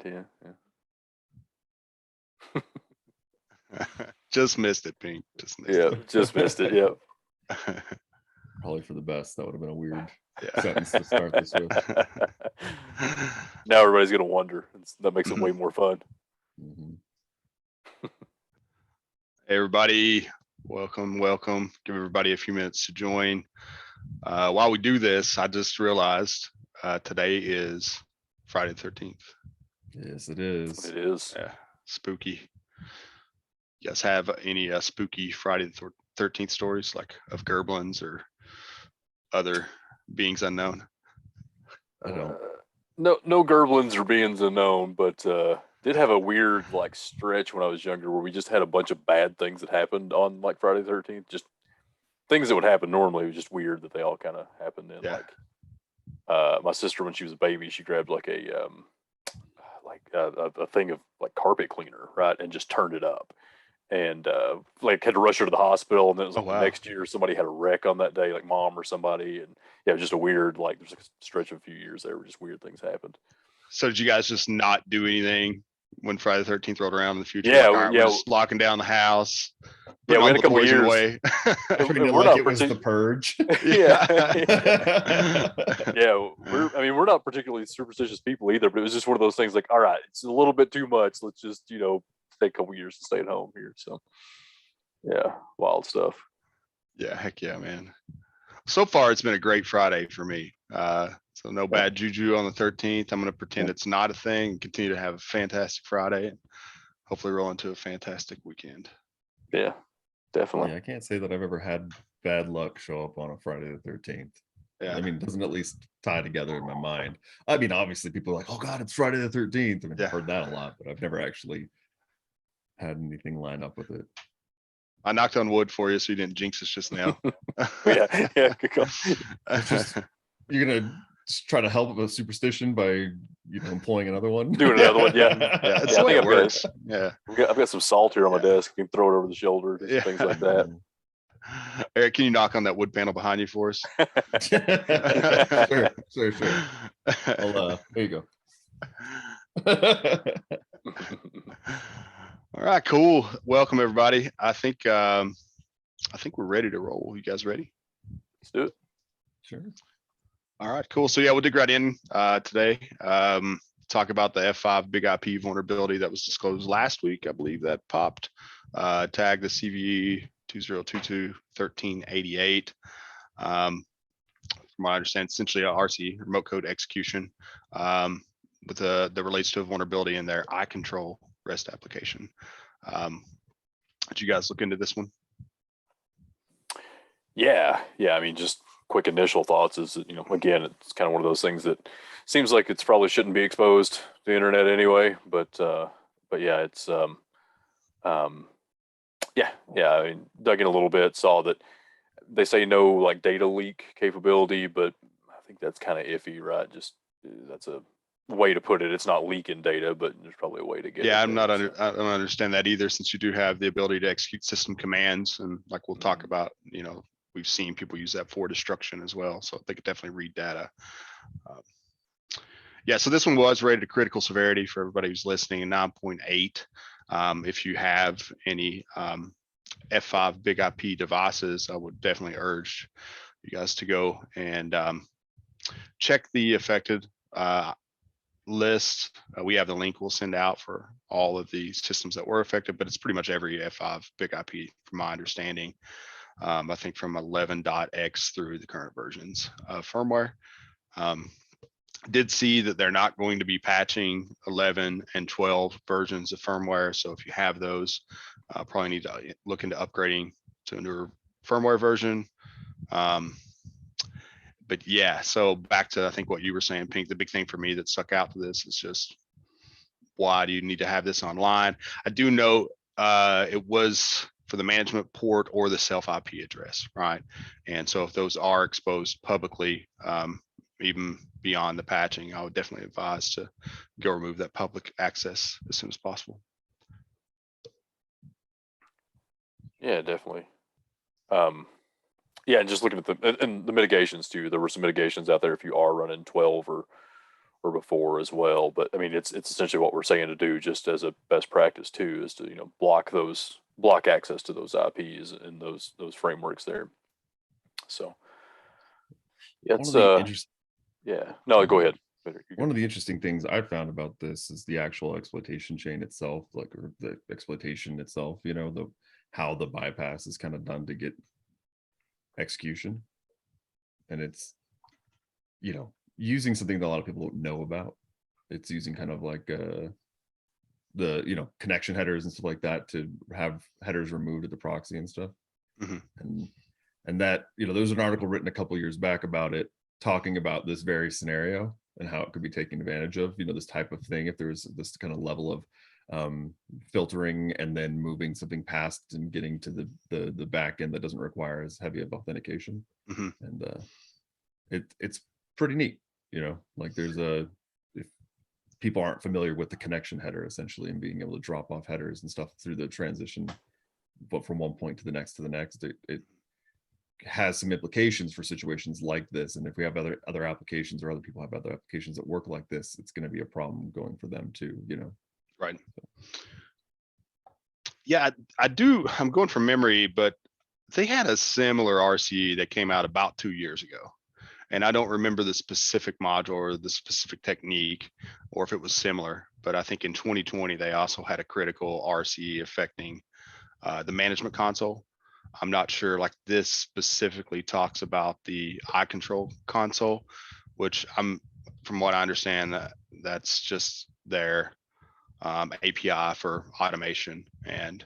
Yeah. Just missed it, Pink. Just missed it. Just missed it. Yep. Probably for the best. That would have been a weird sentence to start this with. Now everybody's gonna wonder. That makes it way more fun. Hey everybody, welcome. Give everybody a few minutes to join. While we do this, I just realized today is Friday the 13th. Yes, it is. It is. Yeah, spooky. You guys have any spooky Friday the 13th stories, like of Gerblins or other beings unknown? I don't. No Gerblins or beings unknown, but did have a weird like stretch when I was younger where we just had a bunch of bad things that happened on like Friday the 13th. Just things that would happen normally. It was just weird that they all kind of happened in. Like my sister, when she was a baby, she grabbed like a thing of like carpet cleaner, right, and just turned it up. And like had to rush her to the hospital, and then it was like the next year somebody had a wreck on that day, like mom or somebody, and it was just a weird like there's like a stretch of a few years there where just weird things happened. So did you guys just not do anything when Friday the 13th rolled around in the future? Yeah, like, we're just locking down the house. Yeah, we had a couple of years. Away. We're like it was the purge. Yeah. We're not particularly superstitious people either, but it was just one of those things like, all right, it's a little bit too much. Let's just, take a couple years to stay at home here. So yeah, wild stuff. Yeah, heck yeah, man. So far it's been a great Friday for me. So no bad juju on the 13th. I'm going to pretend it's not a thing and continue to have a fantastic Friday and hopefully roll into a fantastic weekend. Yeah, definitely. Yeah, I can't say that I've ever had bad luck show up on a Friday the 13th. Yeah. I mean, it doesn't at least tie together in my mind. I mean, obviously people are like, oh God, it's Friday the 13th. I mean, I've heard that a lot, but I've never actually had anything line up with it. I knocked on wood for you so you didn't jinx us just now. yeah, good call. You're gonna just try to help with a superstition by employing another one. Doing another one, yeah. That's the way it works. I've got some salt here on my desk. You can throw it over the shoulder, things like that. Eric, can you knock on that wood panel behind you for us? Sure. There you go. All right, cool. Welcome everybody. I think we're ready to roll. You guys ready? Let's do it. Sure. All right, cool. So yeah, we'll dig right in today. Talk about the F5-Big IP vulnerability that was disclosed last week. I believe that popped. Tag the CVE 2022-1388. From what I understand, essentially a RC, remote code execution, with that relates to a vulnerability in their iControl REST application. Did you guys look into this one? Yeah. I mean, just quick initial thoughts is that, again, it's kind of one of those things that seems like it's probably shouldn't be exposed to the internet anyway, but yeah, it's I mean, dug in a little bit, saw that they say no like data leak capability, but I think that's kind of iffy, right? Just that's a way to put it. It's not leaking data, but there's probably a way to get it. I don't understand that either, since you do have the ability to execute system commands, and like we'll talk about, we've seen people use that for destruction as well, so they could definitely read data. So this one was rated a critical severity for everybody who's listening, 9.8. If you have any F5-Big IP devices, I would definitely urge you guys to go and check the affected list. We have the link we'll send out for all of the systems that were affected, but it's pretty much every F5-Big IP from my understanding. I think from 11.x through the current versions of firmware. Did see that they're not going to be patching 11 and 12 versions of firmware. So if you have those, probably need to look into upgrading to a newer firmware version. But yeah, so back to, I think what you were saying, Pink, the big thing for me that stuck out to this is just, why do you need to have this online? I do know it was for the management port or the self IP address, right? And so if those are exposed publicly, even beyond the patching, I would definitely advise to go remove that public access as soon as possible. Yeah, definitely. And just looking at the mitigations too, there were some mitigations out there if you are running 12 before as well. But I mean, it's essentially what we're saying to do, just as a best practice too, is to block access to those IPs and those frameworks there. So yeah, it's yeah. No, go ahead. One of the interesting things I found about this is the actual exploitation chain itself, like, or the exploitation itself, how the bypass is kind of done to get execution. And it's, using something that a lot of people don't know about. It's using kind of like the connection headers and stuff like that to have headers removed at the proxy and stuff. And that, there was an article written a couple years back about it, talking about this very scenario and how it could be taken advantage of, this type of thing, if there's this kind of level of filtering and then moving something past and getting to the back end that doesn't require as heavy of authentication. And it's pretty neat, like if people aren't familiar with the connection header essentially, and being able to drop off headers and stuff through the transition, but from one point to the next, it has some implications for situations like this. And if we have other applications, or other people have other applications that work like this, it's going to be a problem going for them too, Right. Yeah, I do. I'm going from memory, but they had a similar RCE that came out about 2 years ago. And I don't remember the specific module or the specific technique, or if it was similar, but I think in 2020, they also had a critical RCE affecting the management console. I'm not sure, like, this specifically talks about the iControl console, which from what I understand, that's just their API for automation and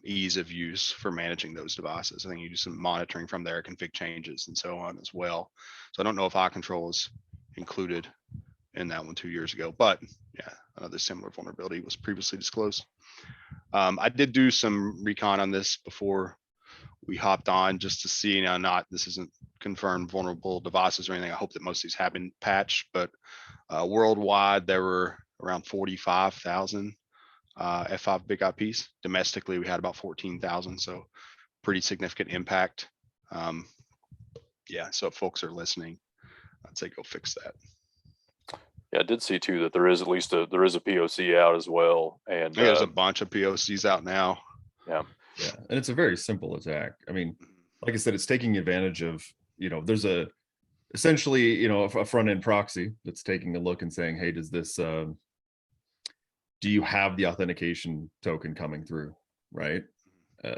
ease of use for managing those devices. I think you do some monitoring from there, config changes and so on as well. So I don't know if iControl is included in that one 2 years ago, but yeah, another similar vulnerability was previously disclosed. I did do some recon on this before we hopped on, just to see. Now, this isn't confirmed vulnerable devices or anything. I hope that most of these have been patched, but worldwide there were around 45,000 F5-Big IPs. Domestically, we had about 14,000, so pretty significant impact. Yeah, so if folks are listening, I'd say go fix that. Yeah, I did see too that there is a POC out as well, and there's a bunch of POCs out now. Yeah, and it's a very simple attack. I mean, like I said, it's taking advantage of, there's essentially a front end proxy that's taking a look and saying, hey, does this do you have the authentication token coming through, right?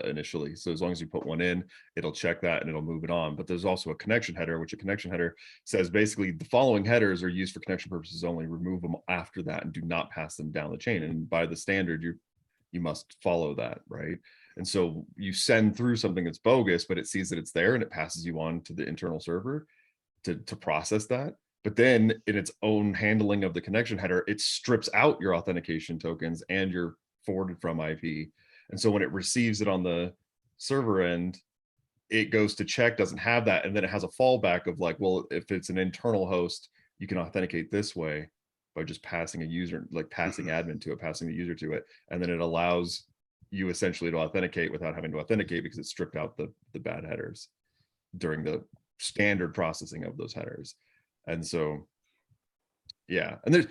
Initially. So as long as you put one in, it'll check that and it'll move it on. But there's also a connection header, which a connection header says basically the following headers are used for connection purposes only. Remove them after that and do not pass them down the chain. And by the standard, you must follow that, right? And so you send through something that's bogus, but it sees that it's there and it passes you on to the internal server to process that. But then in its own handling of the connection header, it strips out your authentication tokens and your forwarded from IP. And so when it receives it on the server end, it goes to check, doesn't have that. And then it has a fallback of like, well, if it's an internal host, you can authenticate this way by just passing a user, like passing admin to it, passing the user to it. And then it allows you essentially to authenticate without having to authenticate, because it stripped out the bad headers during the standard processing of those headers. And so, yeah, and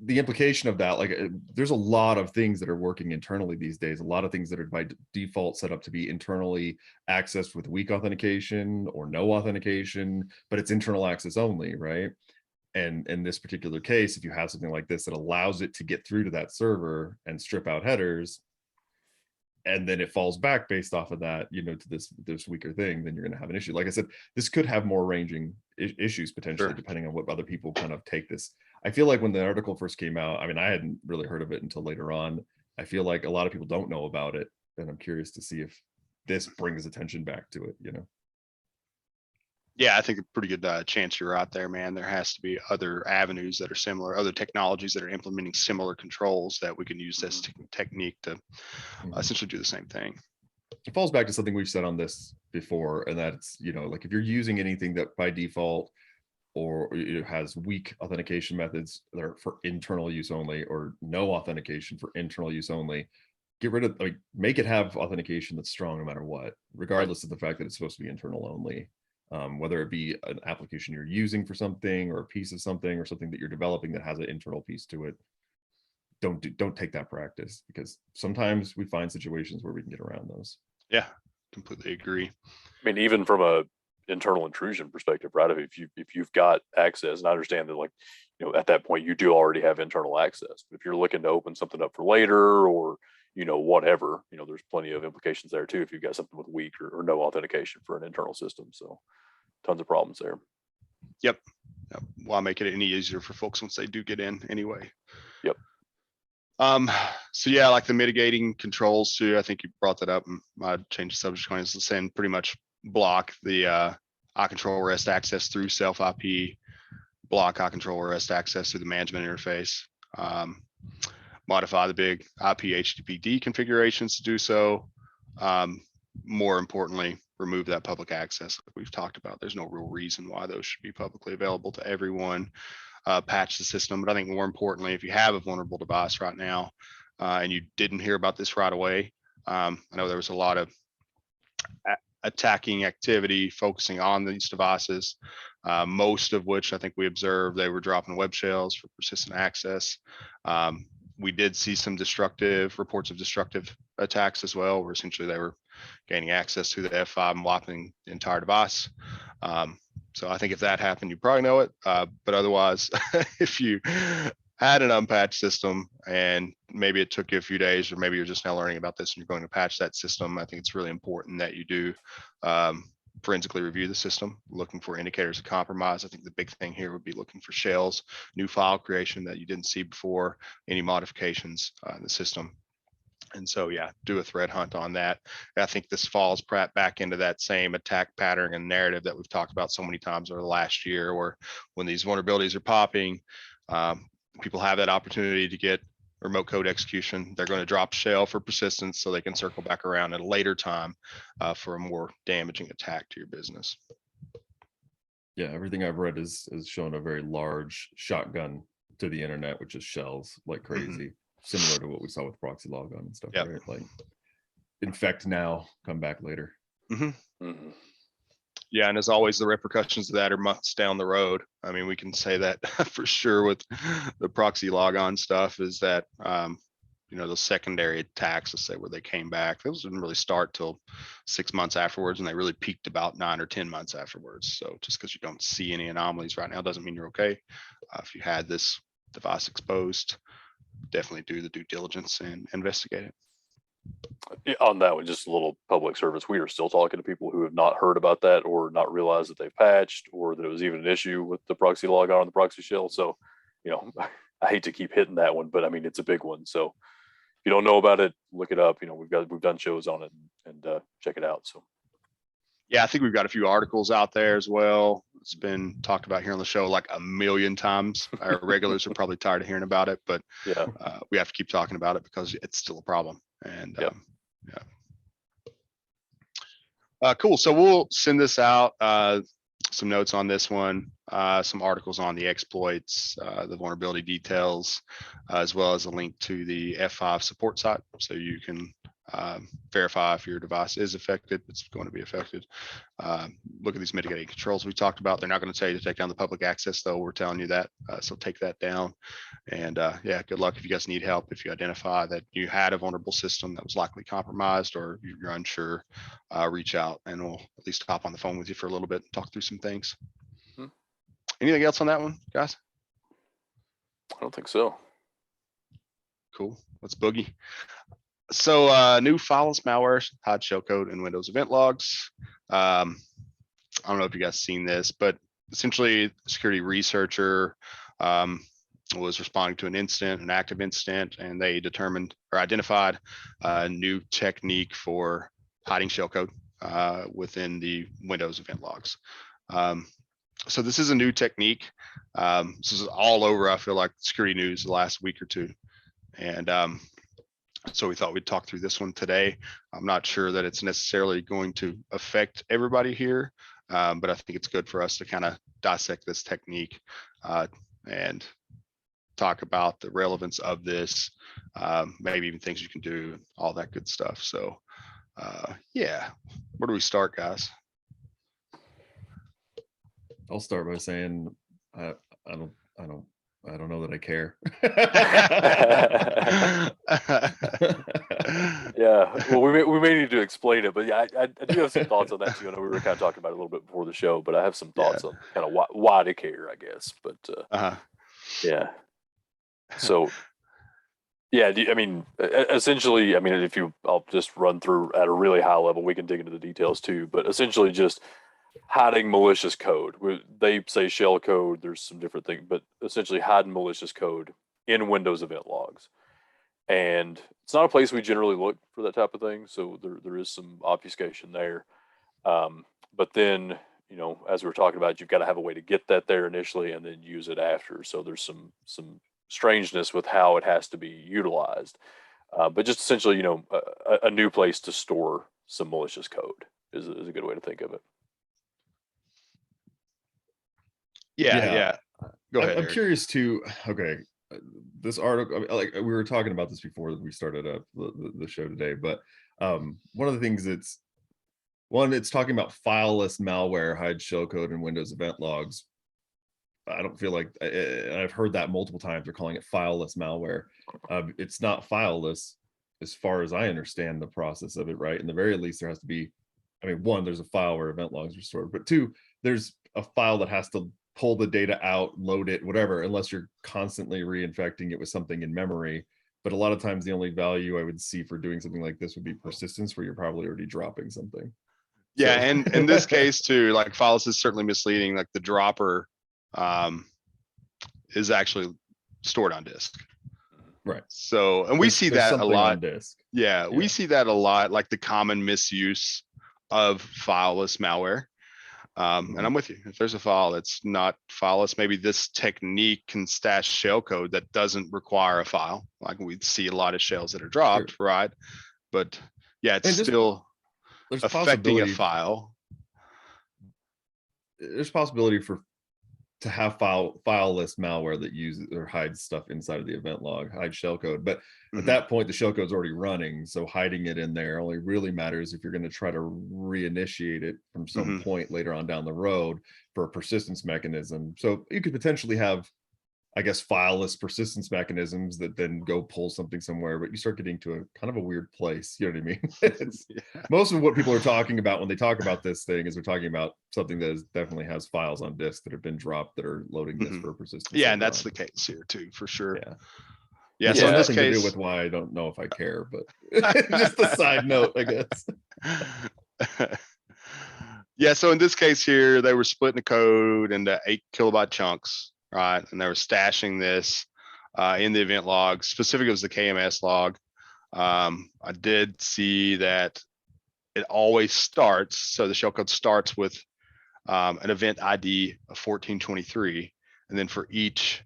the implication of that, like, there's a lot of things that are working internally these days, a lot of things that are by default set up to be internally accessed with weak authentication or no authentication, but it's internal access only, right? And in this particular case, if you have something like this that allows it to get through to that server and strip out headers, and then it falls back based off of that, to this weaker thing, then you're going to have an issue. Like I said, this could have more ranging issues potentially, depending on what other people kind of take this. I feel like when the article first came out, I mean, I hadn't really heard of it until later on. I feel like a lot of people don't know about it, and I'm curious to see if this brings attention back to it, Yeah, I think a pretty good chance you're out there, man. There has to be other avenues that are similar, other technologies that are implementing similar controls that we can use this technique to essentially do the same thing. It falls back to something we've said on this before, and that's, like if you're using anything that by default or it has weak authentication methods that are for internal use only, or no authentication for internal use only, get rid of, like, make it have authentication that's strong no matter what, regardless of the fact that it's supposed to be internal only. whether it be an application you're using for something or a piece of something or something that you're developing that has an internal piece to it. Don't take that practice, because sometimes we find situations where we can get around those. Yeah, completely agree. I mean, even from a internal intrusion perspective, right? If you've got access, and I understand that, like, at that point you do already have internal access. But if you're looking to open something up for later, or whatever, there's plenty of implications there too. If you've got something with weak or no authentication for an internal system, so tons of problems there. Yep. Why make it any easier for folks once they do get in anyway? Yep. So yeah, like the mitigating controls too. I think you brought that up, and I changed the subject line, is saying pretty much block the iControl REST access through self IP, block iControl REST access through the management interface, modify the big IP HTTPD configurations to do so. More importantly, remove that public access like we've talked about. There's no real reason why those should be publicly available to everyone. Patch the system. But I think more importantly, if you have a vulnerable device right now and you didn't hear about this right away, I know there was a lot of attacking activity focusing on these devices, most of which I think we observed they were dropping web shells for persistent access. We did see some reports of destructive attacks as well, where essentially they were gaining access to the F5 and wiping the entire device. So I think if that happened, you probably know it. But otherwise, if you had an unpatched system and maybe it took you a few days, or maybe you're just now learning about this and you're going to patch that system, I think it's really important that you do forensically review the system, looking for indicators of compromise. I think the big thing here would be looking for shells, new file creation that you didn't see before, any modifications in the system. And so, yeah, do a threat hunt on that. And I think this falls back into that same attack pattern and narrative that we've talked about so many times over the last year, where when these vulnerabilities are popping, people have that opportunity to get remote code execution. They're going to drop shell for persistence so they can circle back around at a later time for a more damaging attack to your business. Yeah, everything I've read is shown a very large shotgun to the internet, which is shells like crazy. Similar to what we saw with proxy logon and stuff, right? Like infect now, come back later. Yeah, and as always, the repercussions of that are months down the road. I mean, we can say that for sure with the proxy logon stuff, is that those secondary attacks, let's say, where they came back, those didn't really start till 6 months afterwards, and they really peaked about 9 or 10 months afterwards. So just because you don't see any anomalies right now doesn't mean you're okay. If you had this device exposed, definitely do the due diligence and investigate it. On that one, just a little public service. We are still talking to people who have not heard about that or not realized that they've patched or that it was even an issue with the proxy logon on the proxy shell. So, I hate to keep hitting that one, but I mean, it's a big one. So if you don't know about it, look it up. We've done shows on it and check it out. So. Yeah, I think we've got a few articles out there as well. It's been talked about here on the show like a million times. Our regulars are probably tired of hearing about it, but yeah, we have to keep talking about it because it's still a problem. And cool. So we'll send this out. Some notes on this one, some articles on the exploits, the vulnerability details, as well as a link to the F5 support site, so you can verify if your device is affected, it's going to be affected. Look at these mitigating controls we talked about. They're not going to tell you to take down the public access, though. We're telling you that, so take that down. And yeah, good luck if you guys need help. If you identify that you had a vulnerable system that was likely compromised, or you're unsure, reach out and we'll at least hop on the phone with you for a little bit and talk through some things. Anything else on that one, guys? I don't think so. Cool. Let's boogie. So new Fileless Malware, hide shellcode, and Windows event logs. I don't know if you guys seen this, but essentially, a security researcher was responding to an active incident, and they determined or identified a new technique for hiding shellcode within the Windows event logs. So this is a new technique. This is all over, I feel like, security news the last week or two. And so we thought we'd talk through this one today. I'm not sure that it's necessarily going to affect everybody here, but I think it's good for us to kind of dissect this technique and talk about the relevance of this, maybe even things you can do, all that good stuff. So yeah, where do we start, guys? I'll start by saying I don't I don't I don't know that I care. Yeah, well, we may need to explain it, but yeah, I do have some thoughts on that too. I know we were kind of talking about it a little bit before the show, but I have some Yeah. thoughts on kind of why to care, I guess. But Uh-huh. yeah, so yeah, I mean, essentially, I mean, I'll just run through at a really high level. We can dig into the details too, but essentially, just hiding malicious code. They say shellcode. There's some different things, but essentially, hiding malicious code in Windows event logs. And it's not a place we generally look for that type of thing, so there is some obfuscation there. But then, as we were talking about, you've got to have a way to get that there initially and then use it after. So there's some strangeness with how it has to be utilized. But just essentially, a new place to store some malicious code is a good way to think of it. Yeah. Go ahead, I'm Eric. curious to. Okay, this article, like we were talking about this before we started up the show today, but one of the things it's talking about fileless malware hides shellcode in Windows event logs. I don't feel like I've heard that multiple times. They're calling it fileless malware. It's not fileless as far as I understand the process of it, right? In the very least, there has to be, I mean, one, there's a file where event logs are stored, but two, there's a file that has to pull the data out, load it, whatever, unless you're constantly reinfecting it with something in memory. But a lot of times the only value I would see for doing something like this would be persistence, where you're probably already dropping something. Yeah, So- and in this case too, like fileless is certainly misleading. Like the dropper is actually stored on disk. Right. So, and we see There's that a something lot. on disk. Yeah, we Yeah. see that a lot, like the common misuse of fileless malware. And I'm with you. If there's a file that's not fileless, maybe this technique can stash shellcode that doesn't require a file. Like we see a lot of shells that are dropped, right? But yeah, it's still there's affecting a possibility. file. There's possibility to have fileless malware that uses or hides stuff inside of the event log, hide shellcode. But at that point, the shellcode's already running. So hiding it in there only really matters if you're going to try to reinitiate it from some point later on down the road for a persistence mechanism. So you could potentially have, I guess, fileless persistence mechanisms that then go pull something somewhere, but you start getting to a kind of a weird place. You know what I mean? Most of what people are talking about when they talk about this thing is they're talking about something that definitely has files on disk that have been dropped that are loading this for persistence. Yeah, and that's the case here too, for sure. Yeah. So in this nothing case, to do with why I don't know if I care, but just a side note, I guess. Yeah, so in this case here, they were splitting the code into 8 kilobyte chunks, right? And they were stashing this in the event log. Specifically, it was the KMS log. I did see that it always starts. So the shellcode starts with an event ID of 1423. And then for each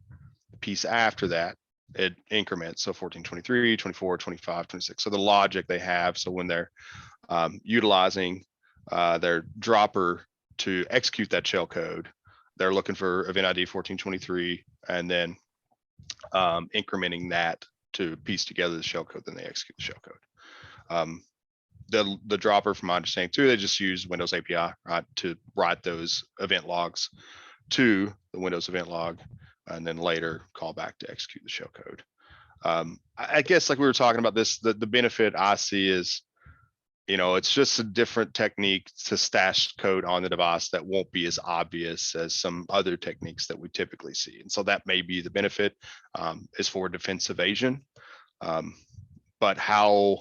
piece after that, it increments. So 1423, 24, 25, 26. So the logic they have. So when they're utilizing their dropper to execute that shell code, they're looking for event ID 1423 and then incrementing that to piece together the shell code. Then they execute the shell code. The dropper, from my understanding too, they just use Windows API, right, to write those event logs to the Windows event log, and then later call back to execute the shell code. I guess like we were talking about this, the benefit I see is, it's just a different technique to stash code on the device that won't be as obvious as some other techniques that we typically see. And so that may be the benefit is for defense evasion. But how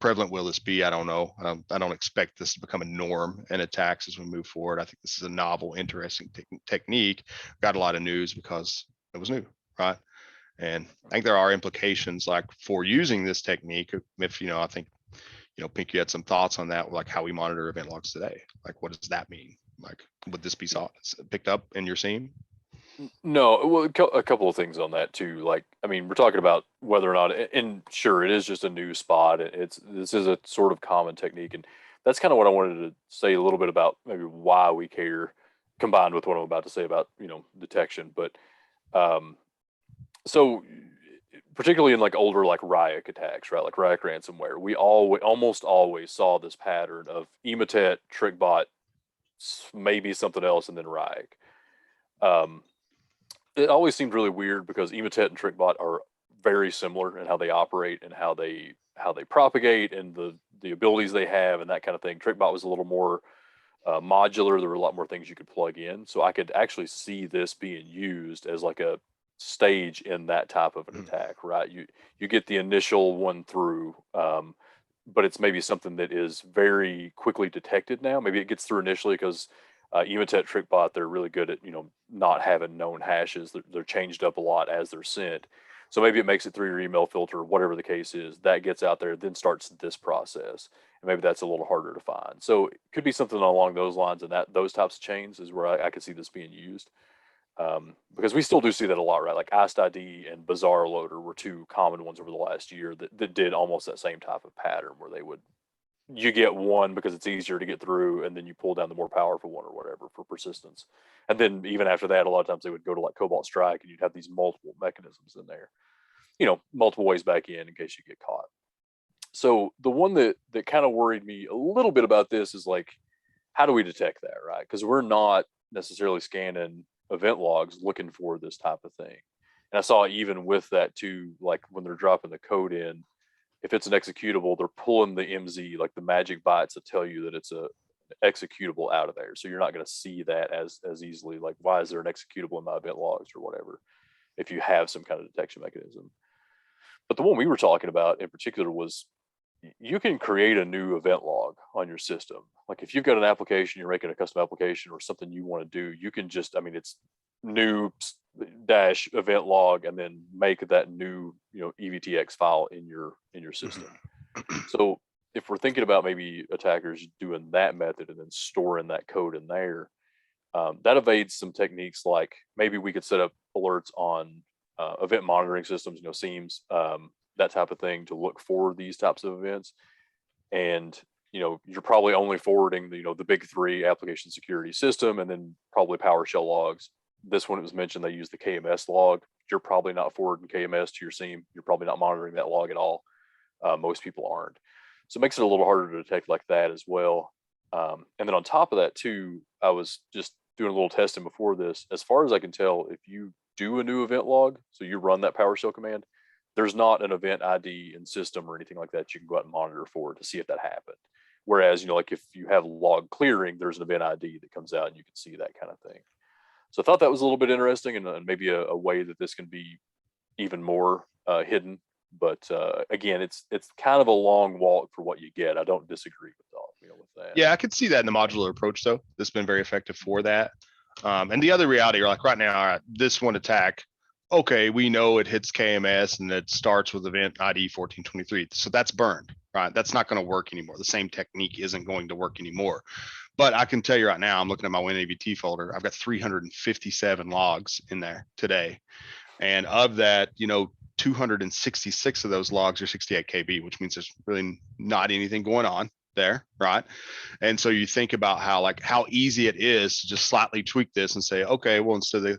prevalent will this be? I don't know. I don't expect this to become a norm in attacks as we move forward. I think this is a novel, interesting technique. Got a lot of news because it was new, right? And I think there are implications like for using this technique. If I think Pink, you had some thoughts on that, like how we monitor event logs today. Like, what does that mean? Like, would this be picked up in your scene? No, well, a couple of things on that too. Like, I mean, we're talking about whether or not, and sure, it is just a new spot. This is a sort of common technique, and that's kind of what I wanted to say a little bit about maybe why we care, combined with what I'm about to say about detection. But so particularly in like older like Ryuk attacks, right? Like Ryuk ransomware, we almost always saw this pattern of Emotet, TrickBot, maybe something else, and then Ryuk. it always seemed really weird because Emotet and TrickBot are very similar in how they operate and how they propagate and the abilities they have and that kind of thing. TrickBot was a little more modular. There were a lot more things you could plug in, so I could actually see this being used as like a stage in that type of an attack. Right? You get the initial one through, but it's maybe something that is very quickly detected now. Maybe it gets through initially because Emotet TrickBot, they're really good at not having known hashes. They're changed up a lot as they're sent. So maybe it makes it through your email filter, whatever the case is. That gets out there, then starts this process, and maybe that's a little harder to find. So it could be something along those lines, and that those types of chains is where I could see this being used. Because we still do see that a lot, right? Like ID and Bazaar Loader were two common ones over the last year that did almost that same type of pattern where you get one because it's easier to get through, and then you pull down the more powerful one or whatever for persistence. And then even after that, a lot of times they would go to like Cobalt Strike, and you'd have these multiple mechanisms in there, multiple ways back in case you get caught. So the one that kind of worried me a little bit about this is like, how do we detect that, right? Because we're not necessarily scanning event logs looking for this type of thing. And I saw even with that too, like when they're dropping the code in, if it's an executable, they're pulling the MZ, like the magic bytes that tell you that it's a executable out of there. So you're not going to see that as easily. Like, why is there an executable in my event logs or whatever, if you have some kind of detection mechanism. But the one we were talking about in particular was you can create a new event log on your system. Like if you've got an application, you're making a custom application or something you want to do, you can just, it's new dash event log and then make that new EVTX file in your system. So if we're thinking about maybe attackers doing that method and then storing that code in there, that evades some techniques like maybe we could set up alerts on event monitoring systems, SIEMs, that type of thing to look for these types of events. And you're probably only forwarding the big three: application security system, and then probably PowerShell logs. This one, it was mentioned they use the KMS log. You're probably not forwarding KMS to your SIEM. You're probably not monitoring that log at all. Most people aren't. So it makes it a little harder to detect like that as well. And then on top of that too, I was just doing a little testing before this. As far as I can tell, if you do a new event log, so you run that PowerShell command, there's not an event ID in system or anything like that you can go out and monitor for to see if that happened. Whereas, like if you have log clearing, there's an event ID that comes out and you can see that kind of thing. So I thought that was a little bit interesting and maybe a way that this can be even more hidden. But again, it's kind of a long walk for what you get. I don't disagree with that. Yeah, I could see that in the modular approach though. That's been very effective for that. And the other reality, like right now, all right, this one attack, okay, we know it hits KMS and it starts with event ID 1423. So that's burned, right? That's not going to work anymore. The same technique isn't going to work anymore. But I can tell you right now, I'm looking at my WinAVT folder. I've got 357 logs in there today. And of that, 266 of those logs are 68 KB, which means there's really not anything going on there, right? And so you think about how easy it is to just slightly tweak this and say, okay, well, instead of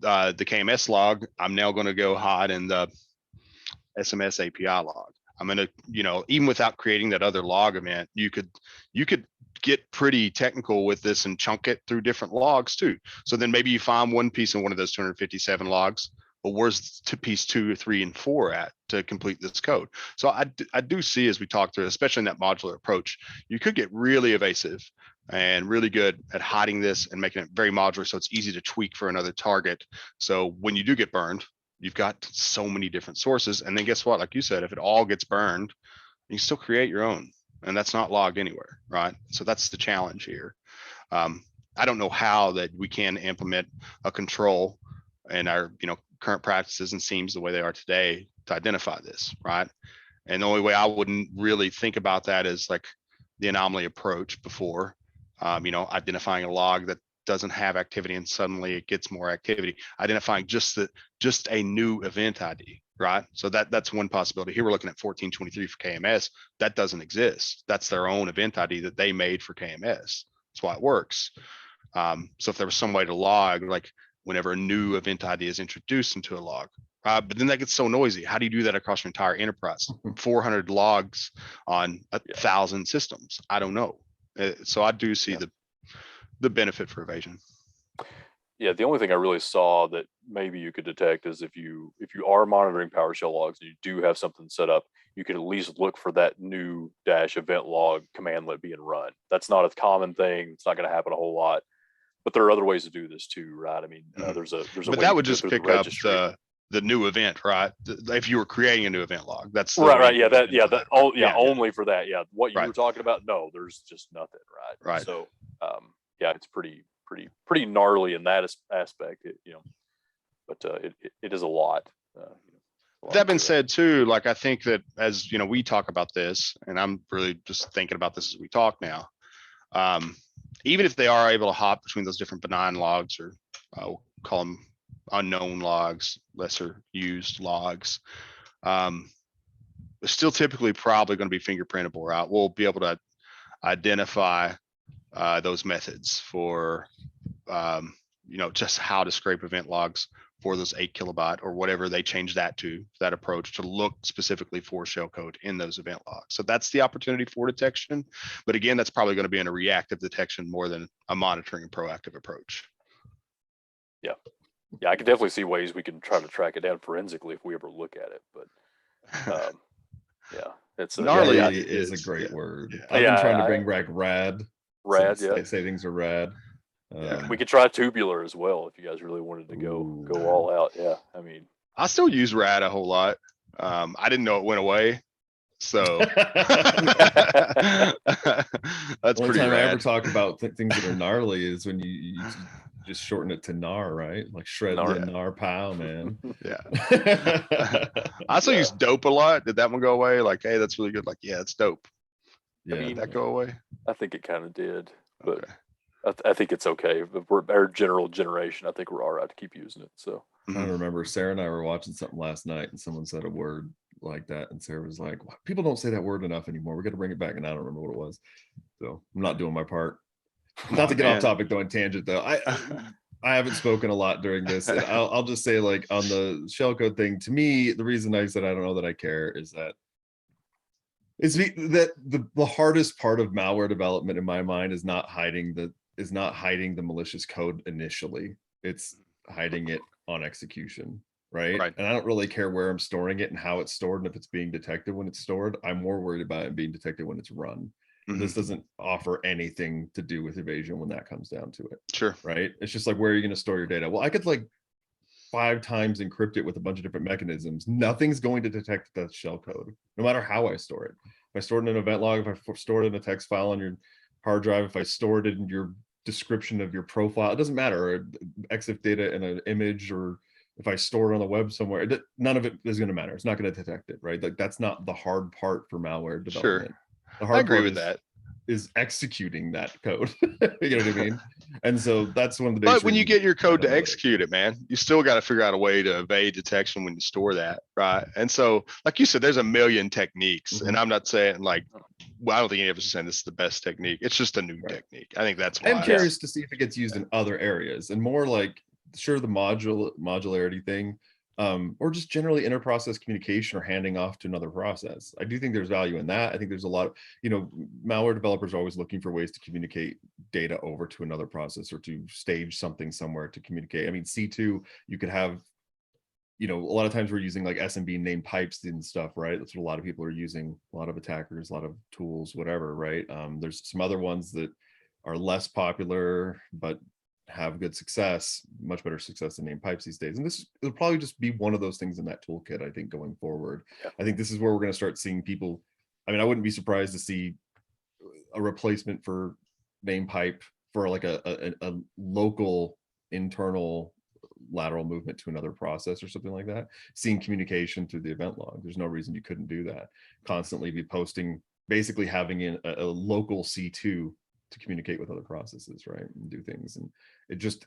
the KMS log, I'm now going to go hide in the SMS API log. I'm going to, even without creating that other log event, you could get pretty technical with this and chunk it through different logs too. So then maybe you find one piece in one of those 257 logs, but where's piece 2, 3, and 4 at to complete this code? So I do see, as we talk through, especially in that modular approach, you could get really evasive and really good at hiding this and making it very modular so it's easy to tweak for another target. So when you do get burned, you've got so many different sources. And then guess what? Like you said, if it all gets burned, you can still create your own. And that's not logged anywhere, right? So that's the challenge here. I don't know how that we can implement a control in our current practices and SIEMs the way they are today to identify this, right? And the only way I wouldn't really think about that is like the anomaly approach before, identifying a log that doesn't have activity and suddenly it gets more activity, identifying just a new event ID, right? So that's one possibility. Here we're looking at 1423 for KMS. That doesn't exist. That's their own event ID that they made for KMS. That's why it works. So if there was some way to log, like whenever a new event ID is introduced into a log, but then that gets so noisy. How do you do that across your entire enterprise? 400 logs on 1,000 systems. I don't know. So I do see the benefit for evasion. Yeah, the only thing I really saw that maybe you could detect is if you are monitoring PowerShell logs and you do have something set up, you can at least look for that new dash event log commandlet being run. That's not a common thing. It's not going to happen a whole lot, but there are other ways to do this too, right? I mean, there's a But way that you would can go just through the pick up registry. the new event, right? If you were creating a new event log, that's the Right, way right, you yeah, could get that, yeah, into that, oh, yeah, Yeah, only for that, yeah. What you Right. were talking about, no, there's just nothing, right? Right. So, yeah, it's pretty gnarly in that aspect, but it is a lot. That being said too, like, I think that as we talk about this, and I'm really just thinking about this as we talk now, even if they are able to hop between those different benign logs, or we'll call them unknown logs, lesser used logs, it's still typically probably going to be fingerprintable, right? We'll be able to identify those methods for just how to scrape event logs for those 8 kilobyte or whatever they change that to, that approach to look specifically for shellcode in those event logs. So that's the opportunity for detection. But again, that's probably going to be in a reactive detection more than a monitoring and proactive approach. Yeah. Yeah, I can definitely see ways we can try to track it down forensically if we ever look at it, but yeah, it's Gnarly Yeah, is a great yeah. word. Yeah. I've been Yeah, trying to bring back rad. rad, Say yeah. things are rad. Yeah. We could try tubular as well if you guys really wanted to go all out. Yeah, I mean, I still use rad a whole lot. I didn't know it went away. So that's Only pretty time I ever rad. talk about things that are gnarly is when you just shorten it to gnar, right? Like shred Gnar. the gnar pow, man. Yeah. I also use dope a lot. Did that one go away? Like, hey, that's really good. Like, yeah, it's dope. Yeah. mean, Did that go away? I think it kind of did, but Okay. I think it's okay. But we're our generation. I think we're all right to keep using it. So I don't remember. Sarah and I were watching something last night, and someone said a word like that, and Sarah was like, "People don't say that word enough anymore. We got to bring it back." And I don't remember what it was, so I'm not doing my part. Not to get off topic though, and tangent though. I haven't spoken a lot during this, and I'll just say, like, on the shellcode thing, to me, the reason I said I don't know that I care is that the hardest part of malware development in my mind is not hiding the malicious code initially. It's hiding it on execution, right? And I don't really care where I'm storing it and how it's stored, and if it's being detected when it's stored. I'm more worried about it being detected when it's run. This doesn't offer anything to do with evasion when that comes down to it. Sure. Right? It's just like, where are you going to store your data? Well, I could like 5 times encrypt it with a bunch of different mechanisms. Nothing's going to detect that shellcode, no matter how I store it. If I store it in an event log, if I store it in a text file on your hard drive, if I stored it in your description of your profile, it doesn't matter. Or EXIF data in an image, or if I store it on the web somewhere, none of it is going to matter. It's not going to detect it, right? Like, that's not the hard part for malware development. Sure. The hard I agree part with that. Is executing that code. You know what I mean? And so that's one of the But biggest when you reasons get your code I to don't execute it, man, you still got to figure out a way to evade detection when you store that, right? And so, like you said, there's a million techniques, and I'm not saying, like, well, I don't think any of us are saying this is the best technique. It's just a new technique. I think that's why. I'm curious to see if it gets used in other areas, and more like, sure, the modularity thing, or just generally inter-process communication or handing off to another process. I do think there's value in that. I think there's a lot of, malware developers are always looking for ways to communicate data over to another process, or to stage something somewhere to communicate. I mean, C2, you could have, a lot of times we're using like SMB name pipes and stuff, right? That's what a lot of people are using, a lot of attackers, a lot of tools, whatever, right? There's some other ones that are less popular, but have good success, much better success than name pipes these days. And this will probably just be one of those things in that toolkit, I think, going forward. I think this is where we're going to start seeing people. I mean, I wouldn't be surprised to see a replacement for name pipe for like a local internal lateral movement to another process or something like that. Seeing communication through the event log. There's no reason you couldn't do that. Constantly be posting, basically having a local C2 to communicate with other processes, right? And do things. And it just,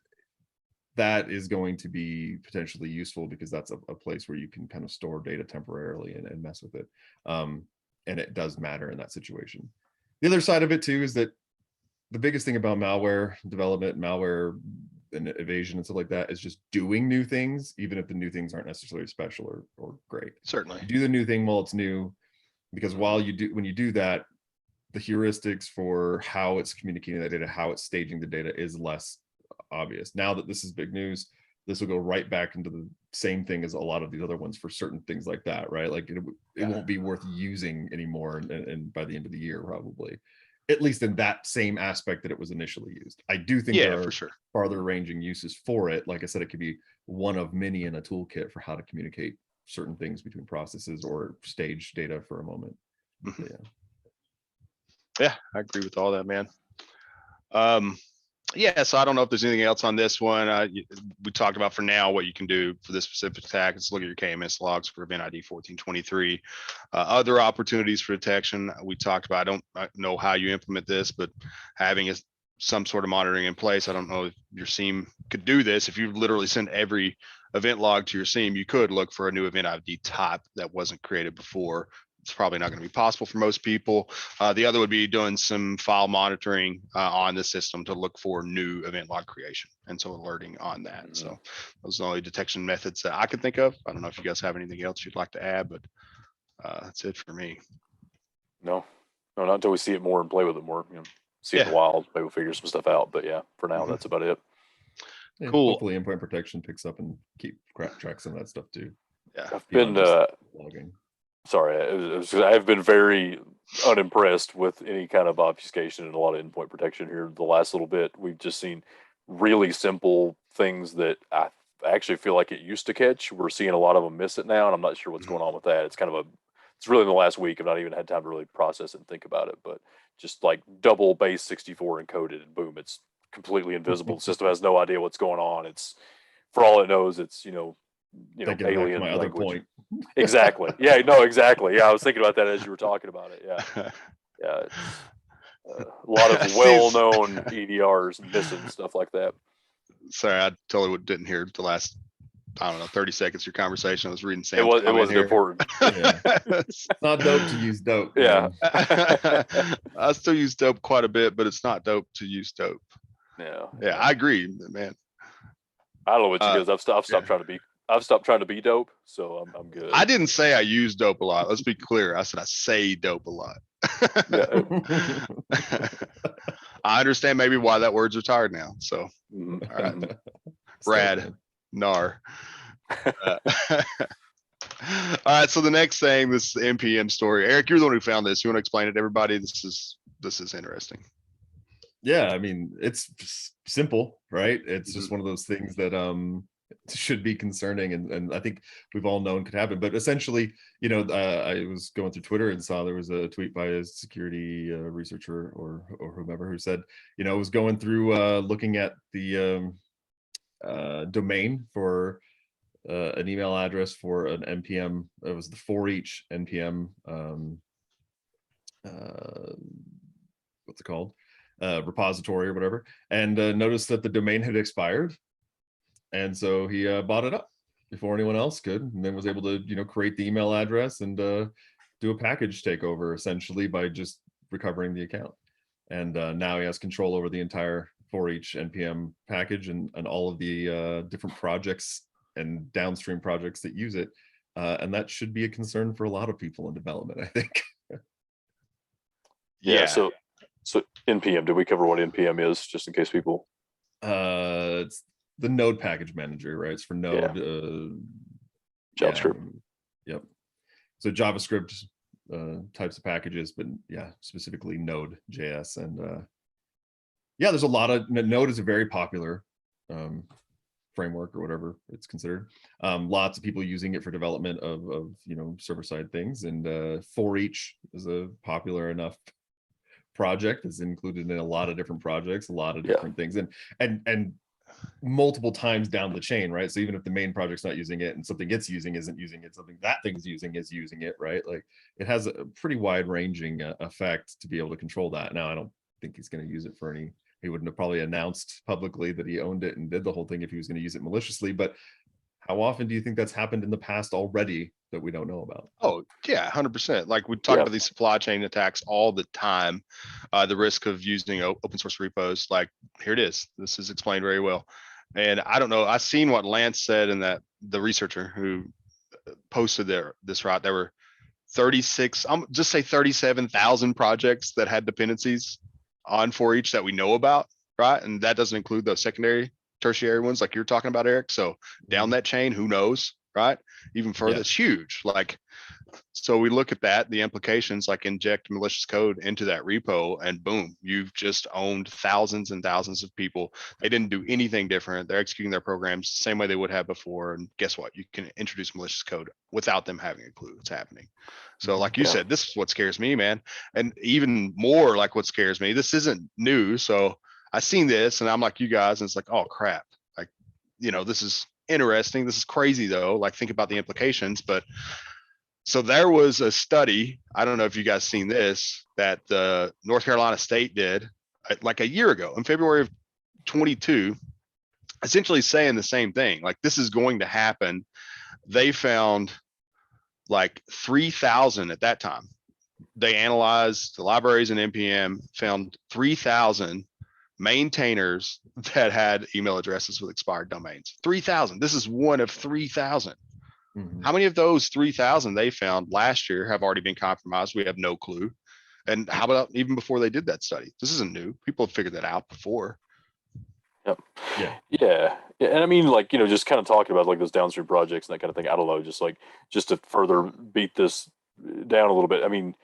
that is going to be potentially useful, because that's a place where you can kind of store data temporarily and mess with it. And it does matter in that situation. The other side of it too is that the biggest thing about malware development, malware and evasion and stuff like that, is just doing new things, even if the new things aren't necessarily special or great. Certainly. Do the new thing while it's new, because when you do that, the heuristics for how it's communicating that data, how it's staging the data, is less obvious. Now that this is big news, this will go right back into the same thing as a lot of these other ones for certain things like that, right? Like it won't be worth using anymore, and by the end of the year, probably, at least in that same aspect that it was initially used. I do think there are for sure farther ranging uses for it. Like I said, it could be one of many in a toolkit for how to communicate certain things between processes or stage data for a moment. Yeah, I agree with all that, man. Yeah, so I don't know if there's anything else on this one. We talked about for now what you can do for this specific attack. Let's look at your KMS logs for event ID 1423. Other opportunities for detection we talked about. I don't know how you implement this, but having some sort of monitoring in place. I don't know if your SIEM could do this. If you literally send every event log to your SIEM, you could look for a new event ID type that wasn't created before. It's probably not going to be possible for most people. The other would be doing some file monitoring on the system to look for new event log creation, and so alerting on that. So those are the only detection methods that I could think of. I don't know if you guys have anything else you'd like to add, but that's it for me. No, not until we see it more and play with it more. See it in the wild, maybe we'll figure some stuff out. But yeah, for now, that's about it. Yeah, cool. Hopefully endpoint protection picks up and keep track some of that stuff too. Yeah, I've been logging. Sorry, I've been very unimpressed with any kind of obfuscation and a lot of endpoint protection here. The last little bit, we've just seen really simple things that I actually feel like it used to catch. We're seeing a lot of them miss it now, and I'm not sure what's going on with that. It's really in the last week. I've not even had time to really process it and think about it, but just like double base 64 encoded, and boom, it's completely invisible. The system has no idea what's going on. It's, for all it knows, it's alien my language. other point. Exactly. Yeah. No. Exactly. Yeah. I was thinking about that as you were talking about it. Yeah. Yeah. It's, a lot of well-known EDRs missing stuff like that. Sorry, I totally didn't hear the last, I don't know, 30 seconds of your conversation. I was reading Sam's It wasn't important. Yeah. It's not dope to use dope. Yeah. I still use dope quite a bit, but it's not dope to use dope. Yeah. Yeah, I agree, man. I don't know what you guys. I've stopped trying to be dope, so I'm good. I didn't say I use dope a lot. Let's be clear. I said I say dope a lot. I understand maybe why that word's retired now. So, all right. Rad, nar. All right. So the next thing, this NPM story. Eric, you're the one who found this. You want to explain it to everybody? This is interesting. Yeah, I mean, it's simple, right? It's just one of those things that should be concerning, and I think we've all known could happen. But essentially, I was going through Twitter and saw there was a tweet by a security researcher or whomever who said, was going through looking at the domain for an email address for an npm. It was the for each npm. What's it called? Repository or whatever, and noticed that the domain had expired, and so he bought it up before anyone else could, and then was able to create the email address and do a package takeover essentially by just recovering the account. And now he has control over the entire for each npm package and all of the different projects and downstream projects that use it, and that should be a concern for a lot of people in development, I think. Yeah. So NPM, did we cover what NPM is, just in case people? It's the node package manager, right? It's for node. JavaScript. Yep. So JavaScript types of packages, but specifically Node.js. And there's a lot of, Node is a very popular framework or whatever it's considered. Lots of people using it for development of server-side things, and for each is a popular enough project. Is included in a lot of different projects, a lot of different things, and multiple times down the chain, right? So even if the main project's not using it and something it's using isn't using it, something that thing's using is using it, right? Like it has a pretty wide ranging effect to be able to control that. Now, I don't think he's going to use it for any, he wouldn't have probably announced publicly that he owned it and did the whole thing if he was going to use it maliciously, but how often do you think that's happened in the past already that we don't know about? Oh yeah, 100%. Like we talk about these supply chain attacks all the time. The risk of using open source repos, like here it is. This is explained very well. And I don't know, I've seen what Lance said in that the researcher who posted this route, there were 36, just say 37,000 projects that had dependencies on for each that we know about, right? And that doesn't include those secondary tertiary ones like you're talking about, Eric. So down that chain, who knows, right? Even further, Yeah. it's huge. Like, so we look at that, the implications, like inject malicious code into that repo and boom, you've just owned thousands and thousands of people. They didn't do anything different. They're executing their programs the same way they would have before. And guess what? You can introduce malicious code without them having a clue what's happening. So like you Yeah. said, this is what scares me, man. And even more like what scares me, this isn't new. So I seen this and I'm like you guys, and it's like, oh crap. Like, this is interesting. This is crazy though. Like think about the implications, but so there was a study, I don't know if you guys seen this, that the North Carolina State did like a year ago in February of 22, essentially saying the same thing. Like this is going to happen. They found like 3,000 at that time. They analyzed the libraries and NPM, found 3,000 maintainers that had email addresses with expired domains. 3,000. This is one of 3,000. How many of those 3,000 they found last year have already been compromised? We have no clue. And how about even before they did that study? This isn't new. People have figured that out before. Yep. Yeah. Yeah. Yeah. And I mean, like, just kind of talking about like those downstream projects and that kind of thing. I don't know, just to further beat this down a little bit. I mean,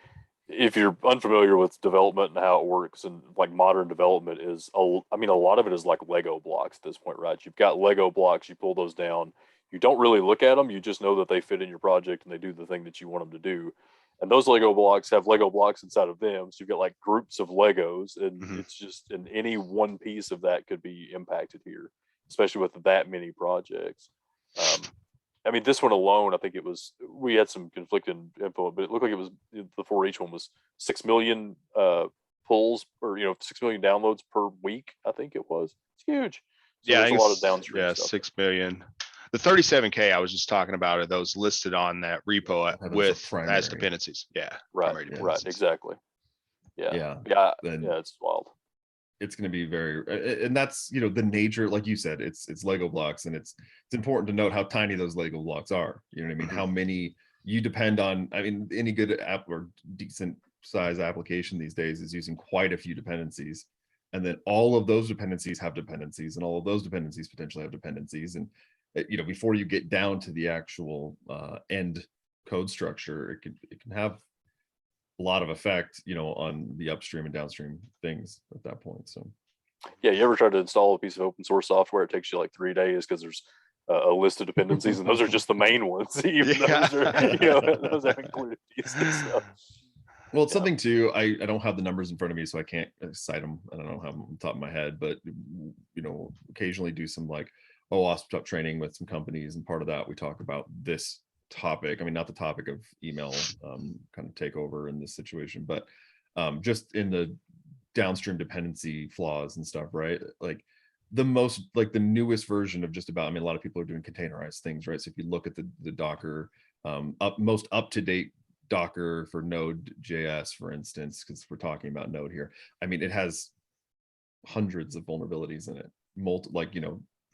if you're unfamiliar with development and how it works, and like modern development is, a lot of it is like Lego blocks at this point, right? You've got Lego blocks, you pull those down, you don't really look at them, you just know that they fit in your project and they do the thing that you want them to do. And those Lego blocks have Lego blocks inside of them. So you've got like groups of Legos, and it's just, and any one piece of that could be impacted here, especially with that many projects. I mean, this one alone, I think we had some conflicting info, but it looked like it was, the for each one was 6 million pulls, or 6 million downloads per week. I think it was. It's huge. So Yeah, there's a lot of downstream stuff. 6 million. The 37K I was just talking about are those listed on that repo with as dependencies. Yeah. Right. Right. Exactly. Yeah. It's wild. It's going to be and that's the nature, like you said, it's Lego blocks, and it's important to note how tiny those Lego blocks are. You know what I mean? How many you depend on. I mean, any good app or decent size application these days is using quite a few dependencies, and then all of those dependencies have dependencies, and all of those dependencies potentially have dependencies. And before you get down to the actual end code structure, it can have a lot of effect, on the upstream and downstream things at that point. So yeah, you ever tried to install a piece of open source software? It takes you like 3 days because there's a list of dependencies, and those are just the main ones. Even those are, those have included pieces. So. Well, it's something too. I don't have the numbers in front of me, so I can't cite them. I don't have them on the top of my head, but occasionally do some like OWASP training with some companies, and part of that we talk about this topic. I mean, not the topic of email kind of takeover in this situation, but just in the downstream dependency flaws and stuff, right? Like the newest version of just about, I mean, a lot of people are doing containerized things, right? So if you look at the Docker, most up-to-date Docker for Node.js, for instance, because we're talking about Node here. I mean, it has hundreds of vulnerabilities in it.